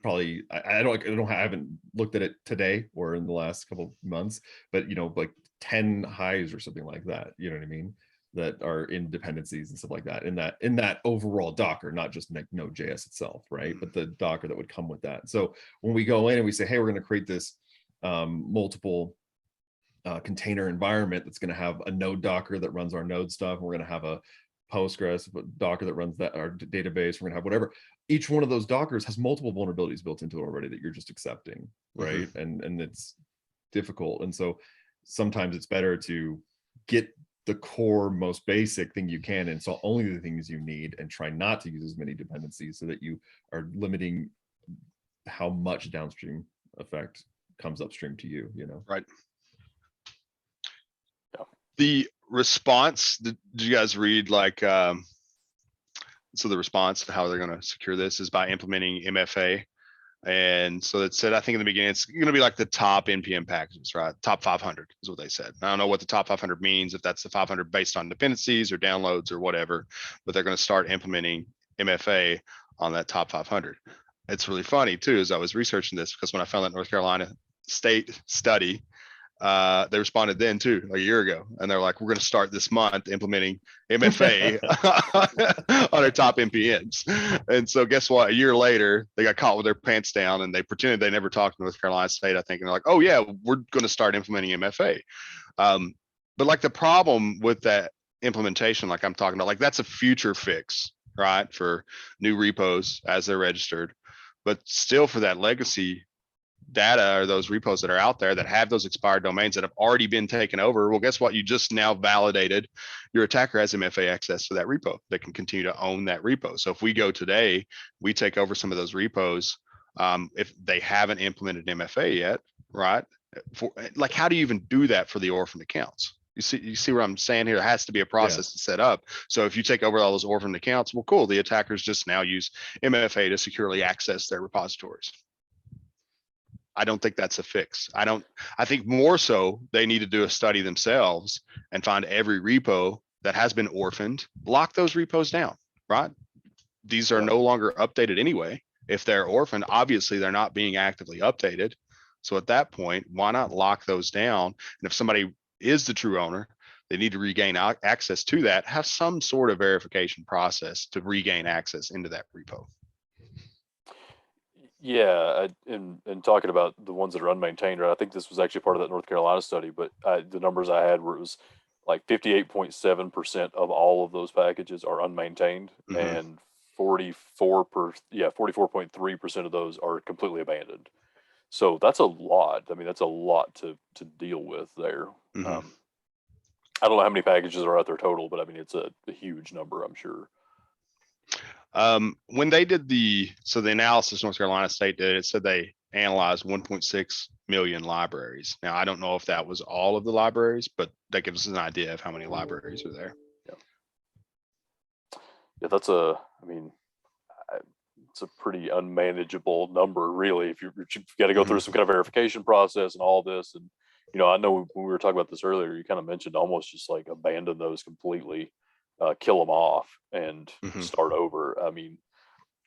Probably I haven't looked at it today or in the last couple of months, but like 10 highs or something like that. You know what I mean? That are in dependencies and stuff like that. In that overall Docker, not just Node.js itself, right? But the Docker that would come with that. So when we go in and we say, hey, we're going to create this multiple container environment that's going to have a Node Docker that runs our Node stuff, and we're going to have a Postgres Docker that runs our database. We're going to have whatever. Each one of those Dockers has multiple vulnerabilities built into it already that you're just accepting, right? And it's difficult. And so sometimes it's better to get the core, most basic thing you can, and so only the things you need, and try not to use as many dependencies so that you are limiting how much downstream effect comes upstream to you, Right. Yeah. The response, did you guys read so the response to how they're going to secure this is by implementing MFA. And so it said, I think in the beginning, it's going to be like the top NPM packages, right? Top 500 is what they said. I don't know what the top 500 means, if that's the 500 based on dependencies or downloads or whatever, but they're going to start implementing MFA on that top 500. It's really funny too, as I was researching this, because when I found that North Carolina State study, They responded then too, like a year ago, and they're like, we're going to start this month implementing MFA on our top NPNs. And so guess what? A year later, they got caught with their pants down and they pretended they never talked to North Carolina State, I think. And they're like, oh yeah, we're going to start implementing MFA. But like the problem with that implementation, like I'm talking about, like that's a future fix, right? For new repos as they're registered. But still for that legacy data or those repos that are out there that have those expired domains that have already been taken over, well, guess what? You just now validated your attacker has MFA access to that repo. They can continue to own that repo. So if we go today, we take over some of those repos. If they haven't implemented MFA yet, right? Like, how do you even do that for the orphaned accounts? You see what I'm saying here? There has to be a process to set up. So if you take over all those orphaned accounts, well, cool. The attackers just now use MFA to securely access their repositories. I don't think that's a fix. I think more so they need to do a study themselves and find every repo that has been orphaned, lock those repos down, right? These are no longer updated anyway. If they're orphaned, obviously they're not being actively updated. So at that point, why not lock those down? And if somebody is the true owner, they need to regain access to that, have some sort of verification process to regain access into that repo. Yeah, and talking about the ones that are unmaintained, right? I think this was actually part of that North Carolina study, but the numbers I had were it was like 58.7% of all of those packages are unmaintained, and 44.3% of those are completely abandoned. So that's a lot. I mean, that's a lot to deal with there. I don't know how many packages are out there total, but I mean, it's a huge number, I'm sure. When they did the analysis North Carolina State did, it said they analyzed 1.6 million libraries. Now, I don't know if that was all of the libraries, but that gives us an idea of how many libraries are there. Yeah, that's it's a pretty unmanageable number, really. If you've got to go through some kind of verification process and all this, and I know when we were talking about this earlier, you kind of mentioned almost just like abandon those completely. Kill them off and start over. I mean,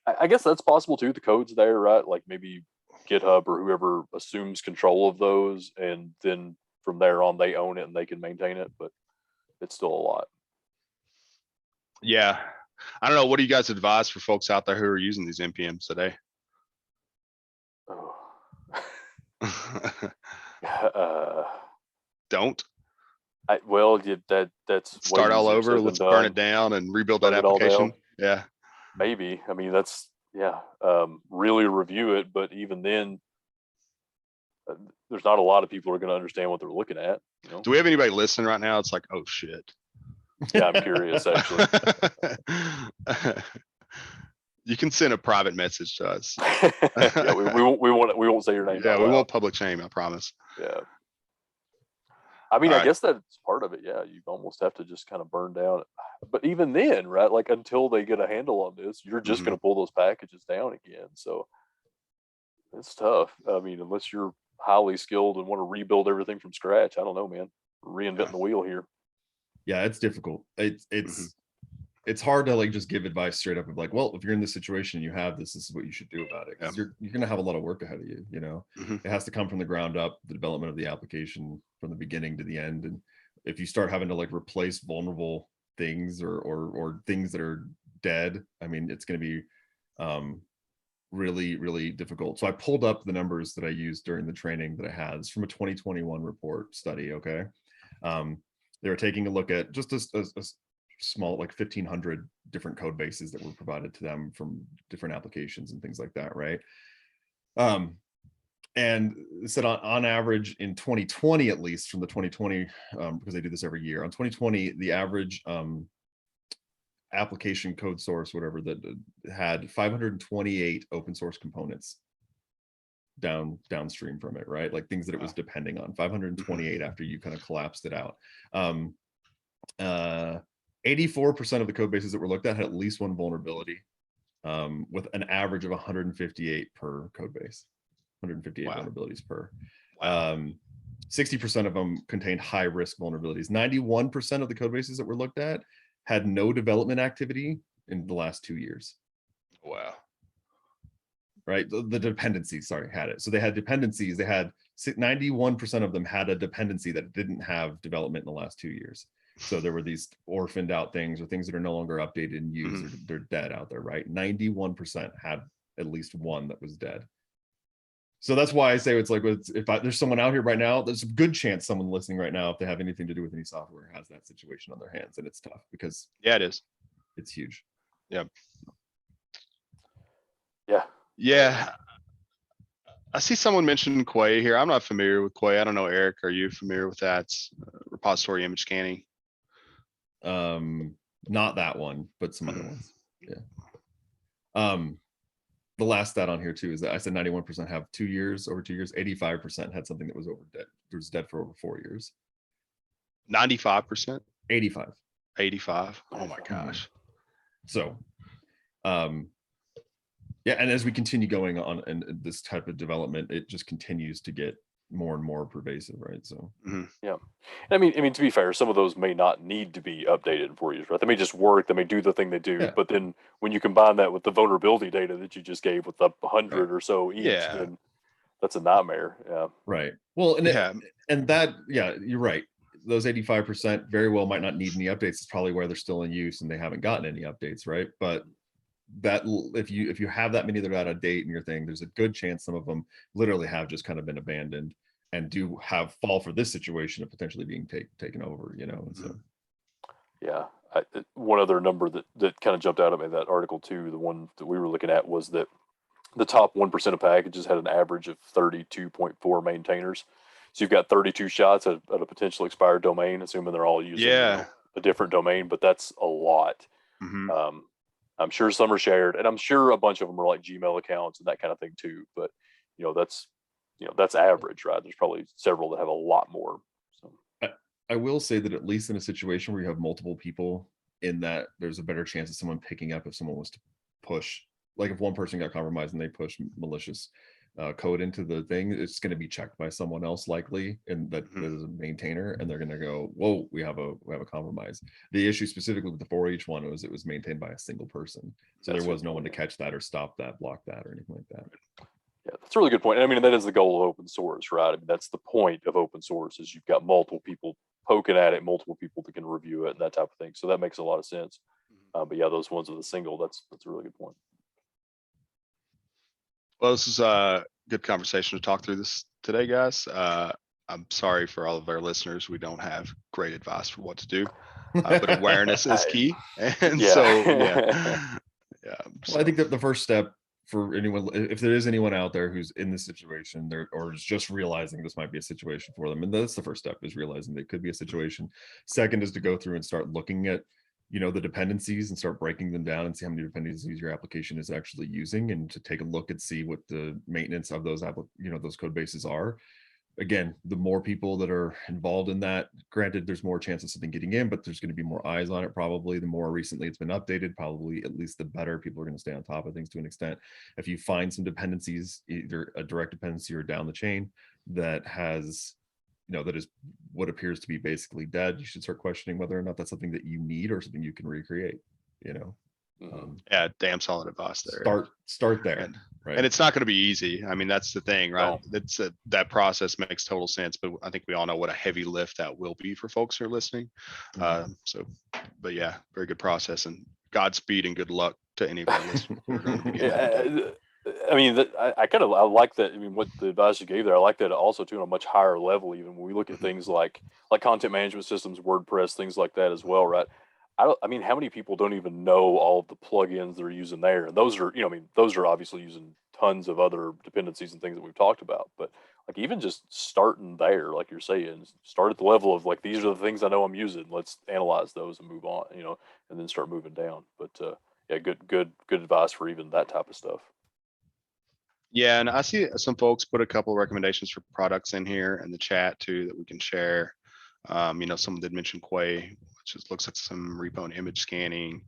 I guess that's possible too. The code's there, right? Like maybe GitHub or whoever assumes control of those, and then from there on they own it and they can maintain it, but it's still a lot. Yeah. I don't know. What do you guys advise for folks out there who are using these NPMs today? Don't. That's start all over. Let's burn it down and rebuild that application. Yeah, maybe. I mean, that's really review it, but even then, there's not a lot of people who are going to understand what they're looking at. Do we have anybody listening right now? It's like, oh shit. Yeah, I'm curious actually. You can send a private message to us. Yeah, we won't say your name. Yeah, we won't public shame. I promise. Yeah. I mean, I guess that's part of it. Yeah, you almost have to just kind of burn down. But even then, right? Like until they get a handle on this, you're just going to pull those packages down again. So it's tough. I mean, unless you're highly skilled and want to rebuild everything from scratch, I don't know, man. Reinventing the wheel here. Yeah, it's difficult. It's hard to like just give advice straight up of like, well, if you're in this situation and you have this is what you should do about it. Because you're going to have a lot of work ahead of you. It has to come from the ground up, the development of the application from the beginning to the end. And if you start having to like replace vulnerable things or things that are dead, I mean, it's going to be really, really difficult. So I pulled up the numbers that I used during the training that I had. It's from a 2021 report study. Okay. They were taking a look at just a small, like 1,500 different code bases that were provided to them from different applications and things like that, right? And said on average in 2020, at least from the 2020, because they do this every year, on 2020, the average application code source, whatever, that had 528 open source components downstream from it, right? Like things that it was depending on, 528 after you kind of collapsed it out. 84% of the code bases that were looked at had at least one vulnerability, with an average of 158 per code base, 158 vulnerabilities per. 60% of them contained high risk vulnerabilities. 91% of the code bases that were looked at had no development activity in the last 2 years. Wow. right? The dependencies, sorry, had it. So they had dependencies. They had 91% of them had a dependency that didn't have development in the last 2 years. So there were these orphaned out things or things that are no longer updated and used. They're dead out there, right? 91% had at least one that was dead. So that's why I say it's like, if there's someone out here right now, there's a good chance someone listening right now, if they have anything to do with any software, has that situation on their hands, and it's tough because Yeah, it is. it's huge. Yeah. Yeah. Yeah. I see someone mentioned Quay here. I'm not familiar with Quay. I don't know, Eric, are you familiar with that? It's, repository image scanning. Not that one, but some other ones. Yeah. The last stat on here too is that I said 91% have 2 years, over 2 years. 85% had something that was dead for over 4 years. 95%. 85. 85. Oh my gosh. So, yeah, and as we continue going on and this type of development, it just continues to get more and more pervasive, right? So yeah, I mean, to be fair, some of those may not need to be updated in 4 years, right? They may just work, they may do the thing they do, but then when you combine that with the vulnerability data that you just gave with the 100 or so each, then that's a nightmare. Yeah, right. Well, and and that, yeah, you're right. Those 85% very well might not need any updates. It's probably where they're still in use and they haven't gotten any updates, right? But that if you have that many that are out of date in your thing, there's a good chance some of them literally have just kind of been abandoned and do fall for this situation of potentially being taken over, you know. And so yeah, one other number that kind of jumped out at me, that article too, the one that we were looking at, was that the top 1% of packages had an average of 32.4 maintainers. So you've got 32 shots at a potential expired domain, assuming they're all using a different domain, but that's a lot. I'm sure some are shared, and I'm sure a bunch of them are like Gmail accounts and that kind of thing too. But that's average, right? There's probably several that have a lot more. So I will say that at least in a situation where you have multiple people in that, there's a better chance of someone picking up if someone was to push. Like if one person got compromised and they push malicious code into the thing, it's going to be checked by someone else likely, and that is a maintainer, and they're going to go, whoa, we have a compromise. The issue specifically with the 4H one was it was maintained by a single person, so there was no one to catch that or stop that, block that, or anything like that. Yeah, that's a really good point. And I mean, that is the goal of open source, right? I mean, that's the point of open source, is you've got multiple people poking at it, multiple people that can review it, and that type of thing. So that makes a lot of sense. But yeah, those ones with a single, that's a really good point. Well, this is a good conversation to talk through this today, guys. I'm sorry for all of our listeners. We don't have great advice for what to do, but awareness is key. And so, yeah. Well, I think that the first step for anyone, if there is anyone out there who's in this situation, or is just realizing this might be a situation for them, and that's the first step, is realizing that it could be a situation. Second is to go through and start looking at the dependencies and start breaking them down and see how many dependencies your application is actually using, and to take a look and see what the maintenance of those those code bases are. Again, the more people that are involved in that, granted, there's more chance of something getting in, but there's going to be more eyes on it. Probably the more recently it's been updated, probably at least the better. People are going to stay on top of things to an extent. If you find some dependencies, either a direct dependency or down the chain, that has that is what appears to be basically dead, you should start questioning whether or not that's something that you need or something you can recreate. Yeah, damn solid advice there. Start there. Right. And it's not going to be easy. I mean, that's the thing, right? It's that process makes total sense, but I think we all know what a heavy lift that will be for folks who are listening. But yeah, very good process, and Godspeed and good luck to any of our listeners. I mean, I like that. I mean, what the advice you gave there, I like that also too on a much higher level. Even when we look at things like content management systems, WordPress, things like that as well, right? I mean, how many people don't even know all of the plugins they're using there? And those are, those are obviously using tons of other dependencies and things that we've talked about. But like, even just starting there, like you're saying, start at the level of like, these are the things I know I'm using. Let's analyze those and move on, and then start moving down. But yeah, good advice for even that type of stuff. Yeah, and I see some folks put a couple of recommendations for products in here in the chat too that we can share. Someone did mention Quay, which looks like some repo and image scanning.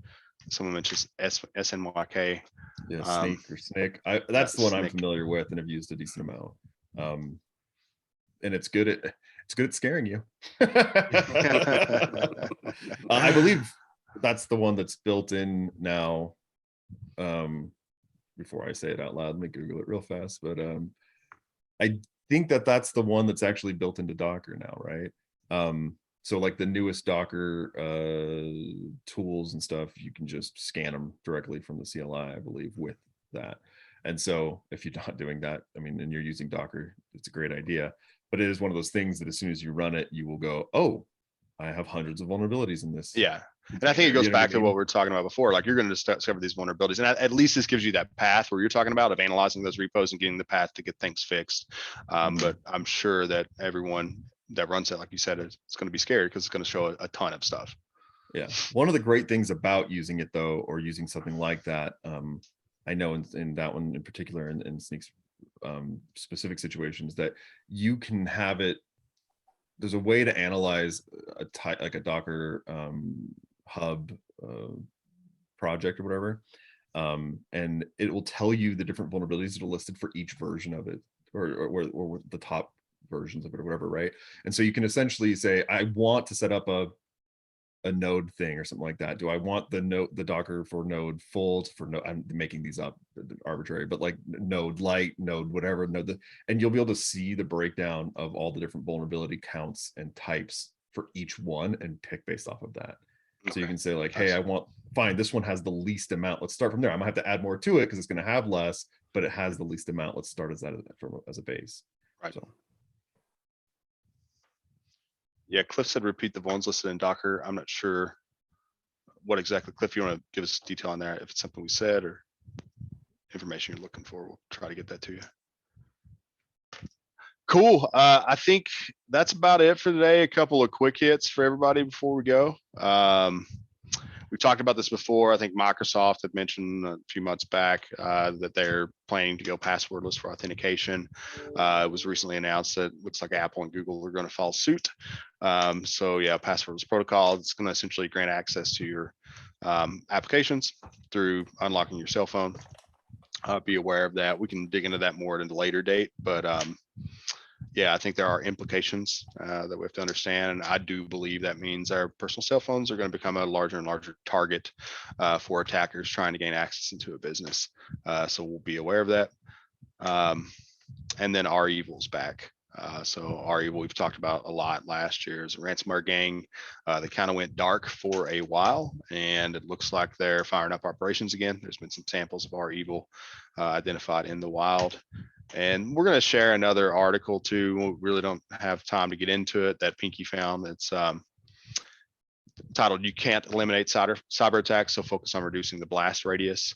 Someone mentions SNYK. Yeah, Snake or Snick. That's the one I'm familiar with and have used a decent amount. And it's good at scaring you. I believe that's the one that's built in now. before I say it out loud. Let me Google it real fast. But I think that that's the one that's actually built into Docker now, right? So like the newest Docker tools and stuff, you can just scan them directly from the CLI, I believe, with that. And so if you're not doing that, I mean, and you're using Docker, it's a great idea. But it is one of those things that as soon as you run it, you will go, oh, I have hundreds of vulnerabilities in this. Yeah. And I think it goes back to I mean? what we were talking about before. Like you're going to discover these vulnerabilities, and at least this gives you that path where you're talking about of analyzing those repos and getting the path to get things fixed. But I'm sure that everyone that runs it, like you said, it's going to be scared because it's going to show a ton of stuff. Yeah. One of the great things about using it though, or using something like that, I know in that one in particular, in Sneak's specific situations, that you can have it. There's a way to analyze like a Docker hub project or whatever, and it will tell you the different vulnerabilities that are listed for each version of it, or the top versions of it or whatever, right? And so you can essentially say, I want to set up a node thing or something like that. Do I want the Docker for node full, for node, I'm making these up arbitrary, but like node light, node whatever, and you'll be able to see the breakdown of all the different vulnerability counts and types for each one and pick based off of that. So you can say like, hey, fine, this one has the least amount. Let's start from there. I'm gonna have to add more to it because it's gonna have less, but it has the least amount. Let's start as a base. Right. So. Yeah, Cliff said repeat the vulns listed in Docker. I'm not sure what exactly, Cliff, you want to give us detail on that, if it's something we said or information you're looking for. We'll try to get that to you. Cool. I think that's about it for today. A couple of quick hits for everybody before we go. We talked about this before. I think Microsoft had mentioned a few months back that they're planning to go passwordless for authentication. It was recently announced that it looks like Apple and Google are going to follow suit. So yeah, passwordless protocol, it's going to essentially grant access to your applications through unlocking your cell phone. Be aware of that. We can dig into that more at a later date, but yeah, I think there are implications that we have to understand. And I do believe that means our personal cell phones are going to become a larger and larger target for attackers trying to gain access into a business. So we'll be aware of that. And then REvil back. So REvil we've talked about a lot last year is a ransomware gang. They kind of went dark for a while, and it looks like they're firing up operations again. There's been some samples of REvil identified in the wild. And we're going to share another article too. We really don't have time to get into it that Pinky found. It's titled, "You Can't Eliminate Cyber Attacks, so focus on reducing the blast radius."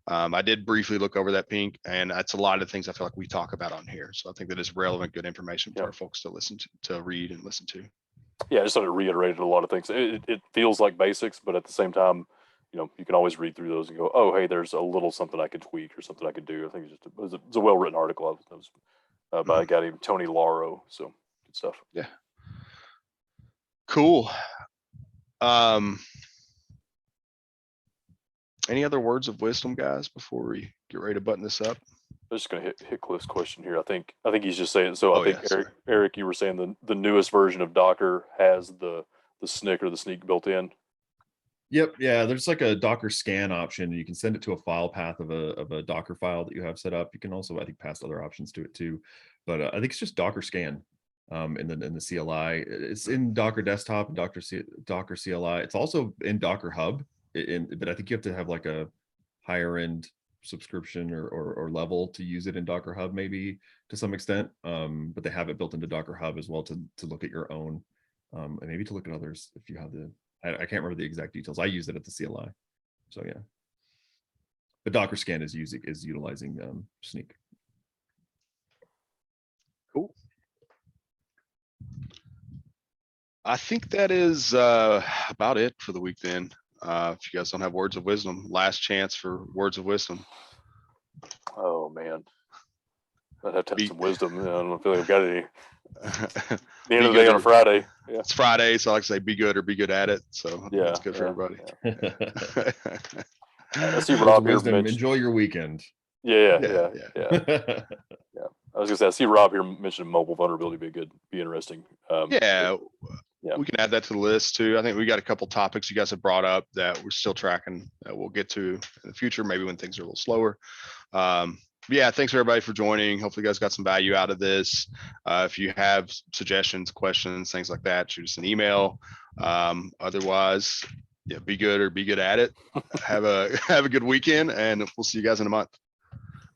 I did briefly look over that, Pink, and that's a lot of things I feel like we talk about on here. So I think that is relevant, good information for our folks to listen to read and listen to. Yeah, I just sort of reiterated a lot of things. It feels like basics, but at the same time, you can always read through those and go, oh, hey, there's a little something I could tweak or something I could do. I think it was a well-written article. It was by a guy named Tony Lauro. So good stuff. Yeah. Cool. Any other words of wisdom, guys, before we get ready to button this up? I'm just going to hit Cliff's question here. I think he's just saying, so I think yeah, Eric, you were saying the newest version of Docker has the SNCC or the sneak built in. Yep. Yeah. There's like a Docker scan option. You can send it to a file path of a Docker file that you have set up. You can also, I think, pass other options to it too. But I think it's just Docker scan in the CLI. It's in Docker Desktop and Docker CLI. It's also in Docker Hub. But I think you have to have like a higher end subscription or level to use it in Docker Hub, maybe to some extent. But they have it built into Docker Hub as well to look at your own and maybe to look at others if you have the. I can't remember the exact details. I use it at the CLI, so yeah. But Docker Scan is utilizing Sneak. Cool. I think that is about it for the week then. If you guys don't have words of wisdom, last chance for words of wisdom. Oh man, I'd have to have some wisdom. I don't feel like I've got any. The end of the day on a Friday. Yeah. It's Friday, so I like to say be good or be good at it. So yeah, that's good for everybody. Yeah. I see Rob here mention, enjoy your weekend. Yeah. I was gonna say I see Rob here mentioning mobile vulnerability be interesting. Yeah, Yeah. We can add that to the list too. I think we got a couple topics you guys have brought up that we're still tracking that we'll get to in the future, maybe when things are a little slower. Yeah, thanks everybody for joining. Hopefully you guys got some value out of this. If you have suggestions, questions, things like that, shoot us an email. Otherwise, yeah, be good or be good at it. Have a good weekend, and we'll see you guys in a month.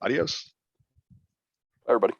Adios. Everybody.